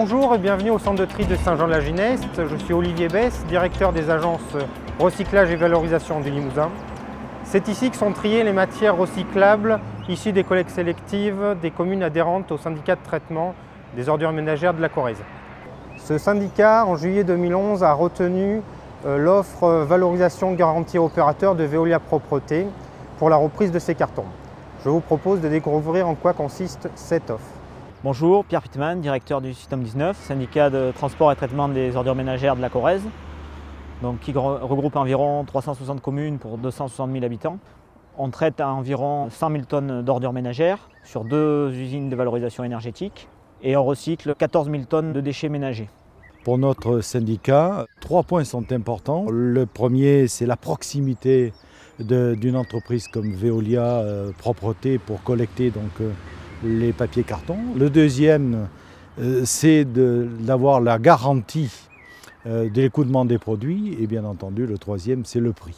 Bonjour et bienvenue au centre de tri de Saint-Jean-de-la-Gineste. Je suis Olivier Besse, directeur des agences recyclage et valorisation du Limousin. C'est ici que sont triées les matières recyclables issues des collectes sélectives des communes adhérentes au syndicat de traitement des ordures ménagères de la Corrèze. Ce syndicat, en juillet 2011, a retenu l'offre valorisation garantie opérateur de Veolia Propreté pour la reprise de ces cartons. Je vous propose de découvrir en quoi consiste cette offre. Bonjour, Pierre Pittman, directeur du Système 19, syndicat de transport et traitement des ordures ménagères de la Corrèze, qui regroupe environ 360 communes pour 260 000 habitants. On traite à environ 100 000 tonnes d'ordures ménagères sur 2 usines de valorisation énergétique et on recycle 14 000 tonnes de déchets ménagers. Pour notre syndicat, 3 points sont importants. Le premier, c'est la proximité d'une entreprise comme Veolia Propreté pour collecter les papiers cartons. Le deuxième, c'est d'avoir la garantie de l'écoulement des produits. Et bien entendu, le troisième, c'est le prix.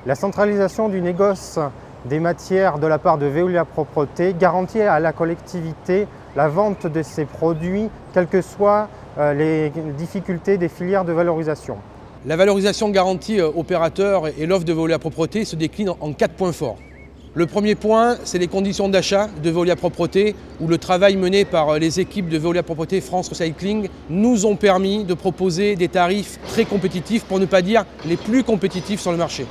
La centralisation du négoce des matières de la part de Veolia Propreté garantit à la collectivité la vente de ces produits, quelles que soient les difficultés des filières de valorisation. La valorisation garantie opérateur et l'offre de Veolia Propreté se déclinent en 4 points forts. Le premier point, c'est les conditions d'achat de Veolia Propreté, où le travail mené par les équipes de Veolia Propreté France Recycling nous ont permis de proposer des tarifs très compétitifs, pour ne pas dire les plus compétitifs sur le marché.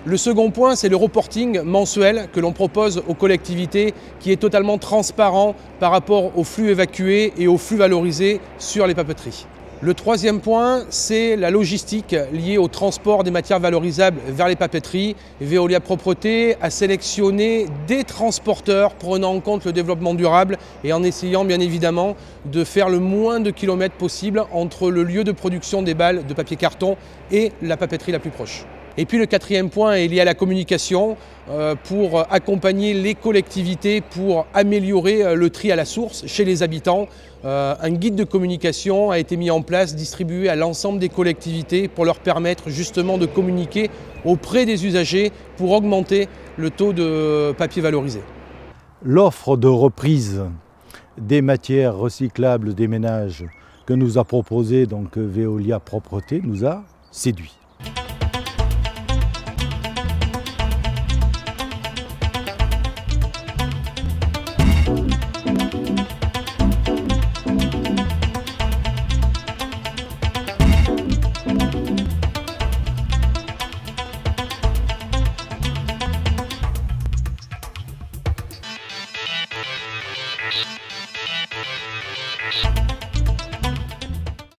Le second point, c'est le reporting mensuel que l'on propose aux collectivités, qui est totalement transparent par rapport aux flux évacués et aux flux valorisés sur les papeteries. Le troisième point, c'est la logistique liée au transport des matières valorisables vers les papeteries. Veolia Propreté a sélectionné des transporteurs prenant en compte le développement durable et en essayant bien évidemment de faire le moins de kilomètres possible entre le lieu de production des balles de papier carton et la papeterie la plus proche. Et puis le quatrième point est lié à la communication pour accompagner les collectivités pour améliorer le tri à la source chez les habitants. Un guide de communication a été mis en place, distribué à l'ensemble des collectivités pour leur permettre justement de communiquer auprès des usagers pour augmenter le taux de papier valorisé. L'offre de reprise des matières recyclables des ménages que nous a proposée Veolia Propreté nous a séduits.